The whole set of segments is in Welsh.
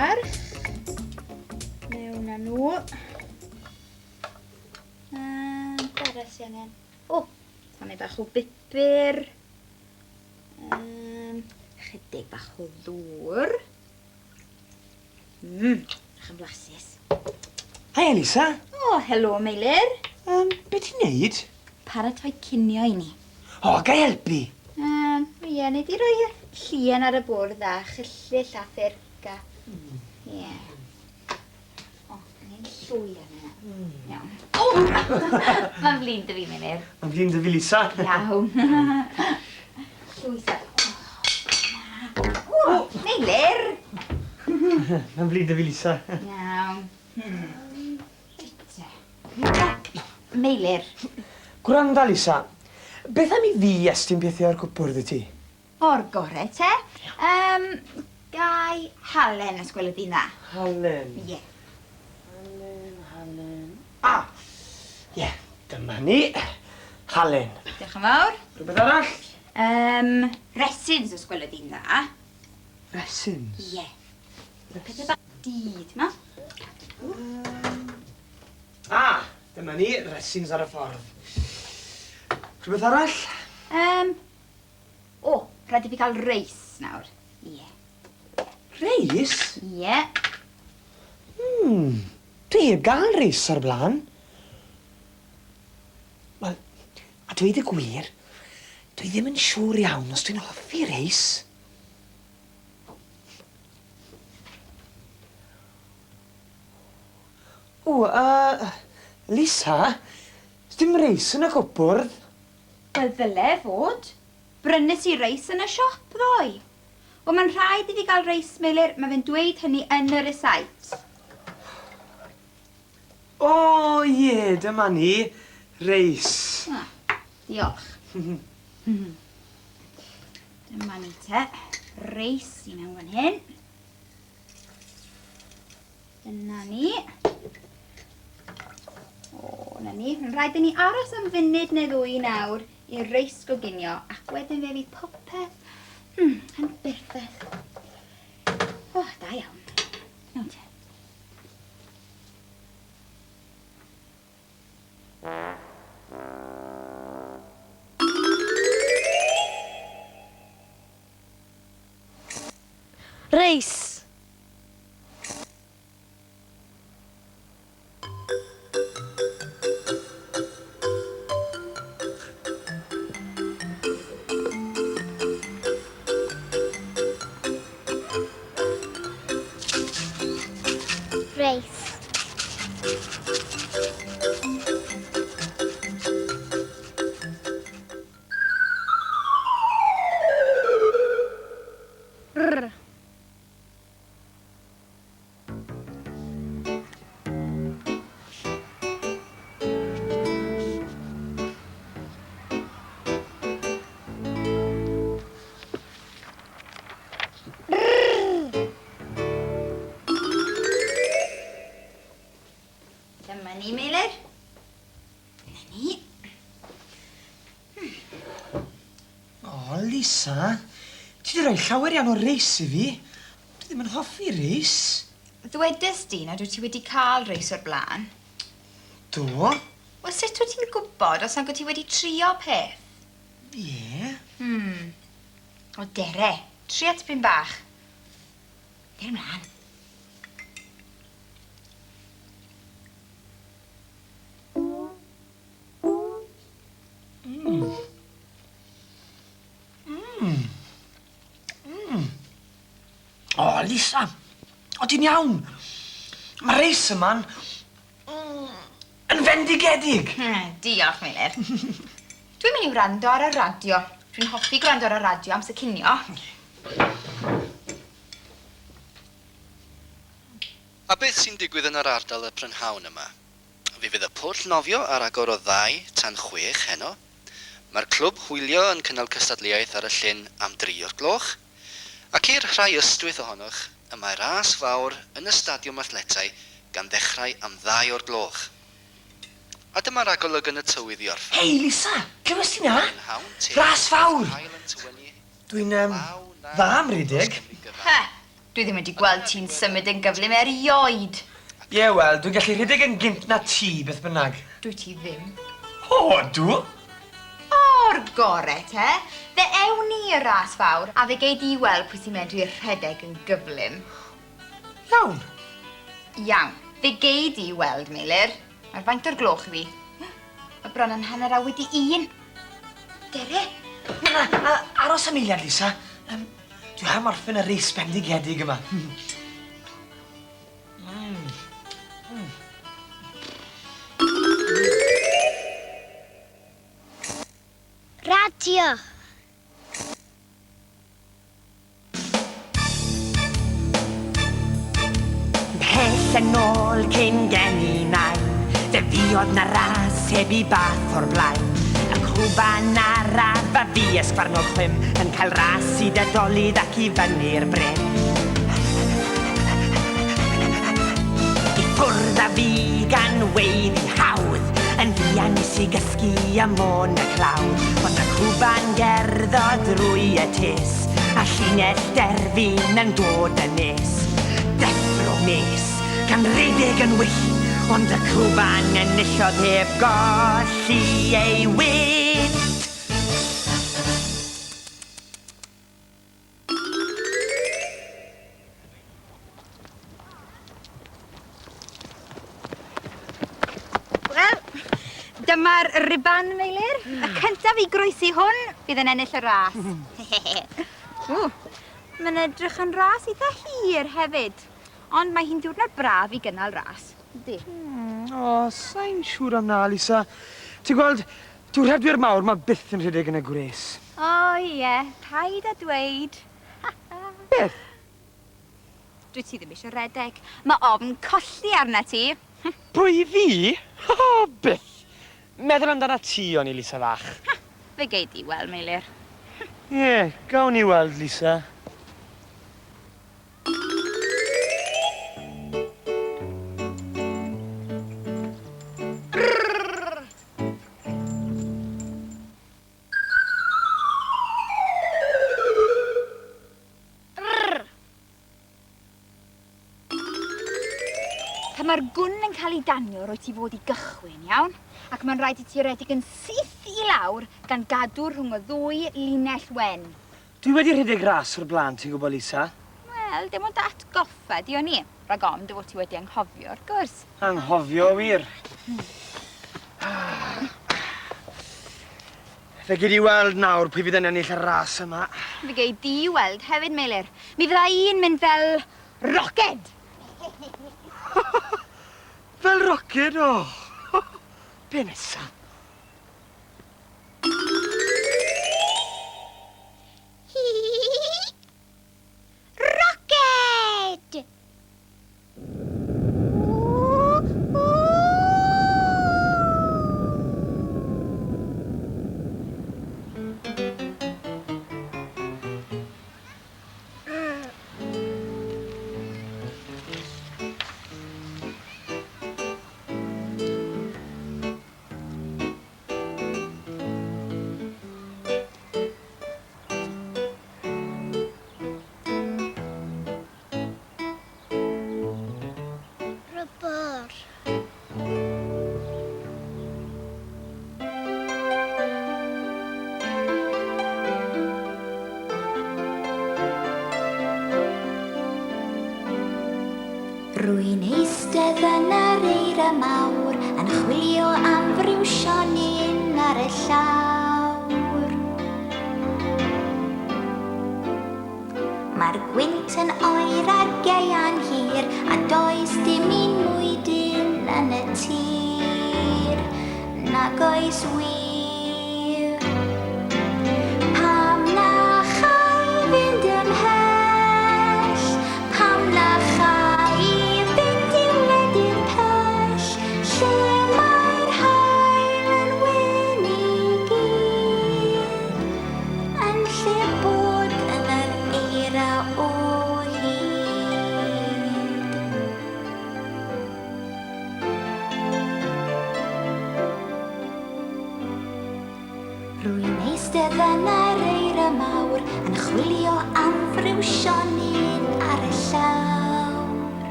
bach. Mewn â nhw. Bara sy'n angen. O, tonnau bach o bupur. Chydig bach o ddŵr. Bach yn blasus. Hi Elisa. O, helo Meilir. Be ti'n neud? Paratoi cinio I ni. O, gai helpu? Ie, nei di roi llun ar y bwrdd a chyllu llathyr ga. Ie. O, ni'n llwy ar yna. Iawn. O! Mae'n flin dy fi, Meilir. Mae'n flin dy fi, Lisa. Iawn. Llwysa. O, Meilir! Mae'n flin dy fi, Lisa. Iawn. Meilir. Gwranda, Lisa. Beth am I fi estyn pethau o'r cwpwrdd I ti? O'r gore, te? Gai halen ysgwelyd I na. Halen. Ie. Halen. Ie, dyma ni. Halen. Diolch yn fawr. Rhywbeth arall? Resins ysgwelyd I na. Resins? Ie. Pethau bach dyd, ma? Dyma ni. Resins ar y ffordd. Rhywbeth arall? O, rhaid I fi cael reis nawr. Ie. Reis? Ie. Dwi heb gael reis o'r blaen. Wel, a dweud y gwir, dwi ddim yn siŵr iawn os dwi'n hoffi reis. Lisa, dim reis yn y cwpwrdd. Wel, ddyle fod. Brynes I reis yn y siop, ddoi. O, mae'n rhaid I fi gael reis, Meilir. Mae fe'n dweud hynny yn y resait. O, ie, dyma ni. Reis. Diolch. Dyma ni te. Reis I mewn fan hyn. Dyna ni. O, na ni. Mae'n rhaid I ni aros am funud neu ddwy nawr I reis goginio, ac wedyn fe fydd popeth yn berffaith. O, da iawn. Iawn te. Reis. Reis. Dyma ni, Meilir. Na ni. O, Lisa, ti wedi rhoi llawer iawn o reis I fi. Dwi ddim yn hoffi reis. Ddwedais di na dwi ti wedi cael reis o'r blaen. Do? Wel, sut wyt ti'n gwybod os nag wyt ti wedi trio peth? Ie. O, dere. Tria tipyn bach. Dere mlaen. O, Lisa, o ti'n iawn. Mae reis yma'n yn fendigedig. Diolch, Meilir. Dwi'n mynd I wrando ar y radio. Dwi'n hoffi gwrando ar y radio amser cinio. A beth sy'n digwydd yn yr ardal y prynhawn yma? Fe fydd y pwll nofio ar agor o 2 tan 6 heno. Mae'r clwb hwylio yn cynnal cystadleuaeth ar y llyn am 3 o'r gloch. Ac i'r rhai ystwyth ohonoch, y mae ras fawr yn y stadiwm athletau gan ddechrau am 2 o'r gloch. A dyma'r agolwg yn y tywydd I orffen. Hei, Lisa, clywes ti na? Prynhawn te. Ras fawr. Haul yn tywynnu. Dwi'n dda am redig. He, Dwi ddim wedi gweld ti'n symud yn gyflym erioed. Ie, wel, dwi'n gallu rhedeg yn gynt na ti, beth bynnag. Dwi ti ddim. O, dw? O'r gore, te. Fe ewn ni y ras fawr, a fe gei di weld pwy sy'n medru rhedeg yn gyflym. Iawn. Iawn. Fe gei di weld, Meilir. Mae'r faint o'r gloch i fi. Mae bron yn hanner a wedi 1. Dere? Na, aros am eiliad, Lisa. Dwi am orffen y reis bendigedig yma. Radio. Pell yn ôl cyn geni nain, dy fi oedd na ras heb I bath o'r blaen. Y cwban araf a fi ysgfarnog chwym yn cael ras I dydolid ac I fyny'r bryn. I ffwrdd â fi gan wein I hawdd, yn fuan I gysgu am o'n y clawdd. Ond y cwban gerddo drwy y tis, a llinell derfyn yn dod yn nes. Deffro nes, gan redig yn wyll, ond y cwban enillodd heb golli ei wynt. Wel, dyma'r riban, Meilir. Y cyntaf I groesi hwn, bydd yn ennill y ras. Mae'n edrych yn ras eitha hir hefyd. Ond mae hi'n diwrnod braf I gynnal ras. Ydi. O, sa'n siŵr am na, Lisa. Ti'n gweld, diwrnodwyr mawr mae byth yn rhedeg yn y gwres. O ie, paid a dweud. Beth? Dwi ti ddim eisiau redeg. Mae ofn colli arna ti. Pwy fi? O, byth. Meddwl amdana ti o'n I, Lisa fach. Fe gei di weld, Meilir. Ie, gawn ni weld, Lisa. Pan mae'r gwn yn cael ei danio, rwy ti fod I gychwyn, iawn? Ac mae'n rhaid I ti redeg yn syth I lawr gan gadw rhwng y ddwy linell wen. Dwi wedi rhedeg ras o'r blaen, ti'n gwybod, Lisa? Wel, dim ond atgoffa, di o'n I. Rhag ofn dy fod ti wedi anghofio'r gwrs. Anghofio wir. Fe gei di weld nawr pwy fydd yn ennill y ras yma. Fe gei di weld hefyd, Meilir. Mi fydda i'n mynd fel roced. Fel roced, o. Be nesa? Rocket! Rubber. Rwy'n eistedd yn yr eira mawr yn chwilio am friwsionin ar y llawr. Mae'r gwynt yn oer a'r geia'n hir a does dim un mwydyn yn y tir. Nag oes wir. Pam na chai fynd ymhell, pam na chai fynd I wledydd pell, lle mae'r haul yn wyn I gyd, yn lle bod yn yr eira o hyd.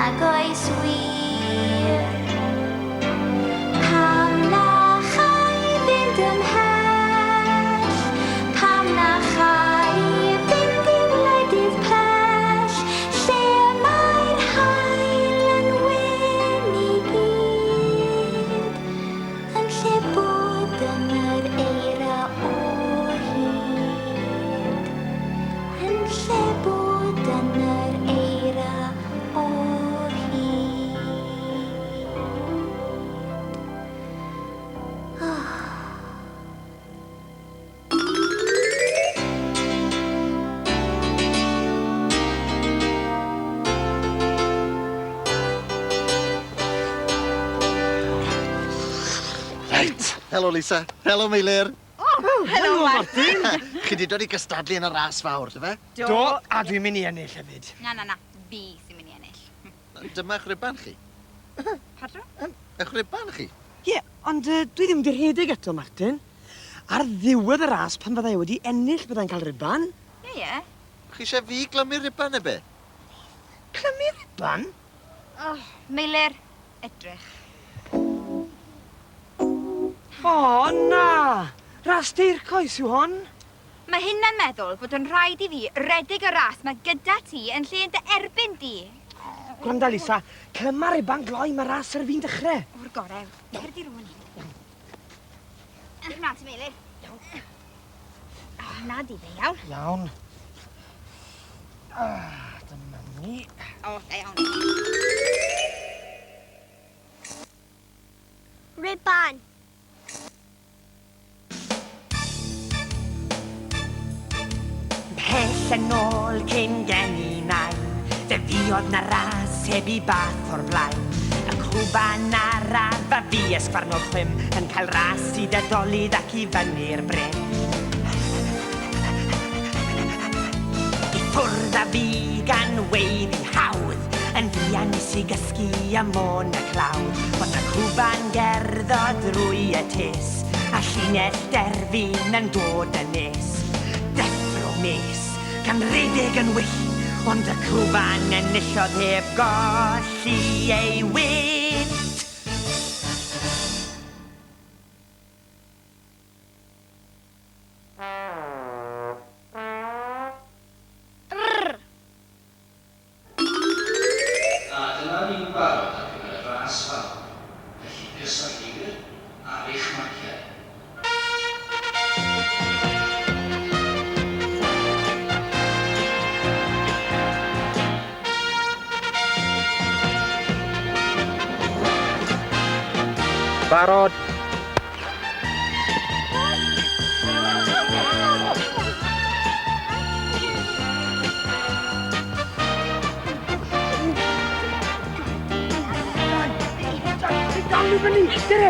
nag oes wir. Pam na chai fynd ymhell, pam na chai fynd i wledydd pell, lle mae'r haul yn wyn i gyd, yn lle bod yn yr eira o hyd, yn lle bod yn yr eira o hyd. Right. Helo, Lisa. Helo, Meilir. Helo, Martin. Chi di dod i gystadlu yn y ras fawr, dy fe? Do, a dwi'n mynd i ennill hefyd. Na, fi sy'n mynd i ennill. Dyma'ch riban chi. Padro? Eich riban chi. Ie, ond dwi ddim wedi rhedeg eto, Martin. Ar ddiwedd y ras pan fyddai wedi ennill byddai'n cael riban. Ie. Chi eisiau fi glymu riban e be? Clymu riban? Meilir, edrych. O, na! Ras deircoes yw hon. Mae hyn yn meddwl bod yn rhaid i fi redeg y ras mae gyda ti yn lle dy erbyn di. Gwranda, Lisa, clyma riban gloi mae ras ar fi'n dechrau. O'r gorau. Cer di rwan. Na ti, Meilir. Na di fe, iawn. Iawn. Dyma ni. O, da iawn. Riban. Pell yn ôl cyn gen I nain, fe fi oedd na ras heb I bath o'r blaen. Y cwban araf a fi esgfarnog chwym yn cael ras I dadolid ac I fyny'r bryn. I ffwrdd â fi gan weiddi hawdd, yn fuan I gysgu am o'n y clawdd. Bod na cwban gerddo drwy y tis, a llinell derfyn yn dod yn nes. Deffro mes, gan redeg yn wyll, ond y cwban enillodd heb golli ei wynt. A dyna ni'n barod ar gyfer y ras fawr. Felly gysylltir ar eich magiau. Barod. Dal I fyny, dere!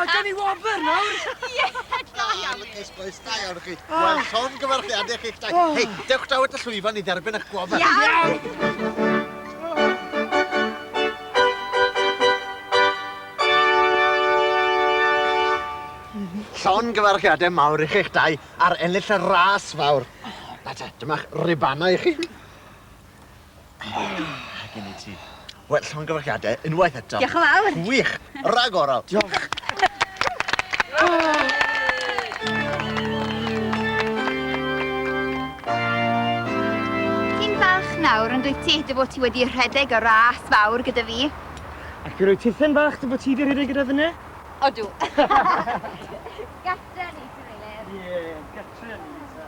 Cân y Robin nawr! Lygais boes, da iawn chi. Wel, llon gyfarchiadau chi'ch dau. Hei, dewch daw at y llwyfan I dderbyn eich gwofa. Llon gyfarchiadau mawr I chi'ch dau ar ennill y ras fawr. Na te, dyma'ch ribanau I chi. Gyn I ti. Wel, llon gyfarchiadau, unwaith eto. Diolch yn fawr. Wych, ragorol. Diolch. Ti'n falch nawr yn dweud ti dy fod ti wedi rhedeg y ras fawr gyda fi? Ac i roi tithen bach dy bod ti wedi rhedeg gyda fyny? Odw. Gatra ni, ti Meilir. Ie, gatre ni, Lisa.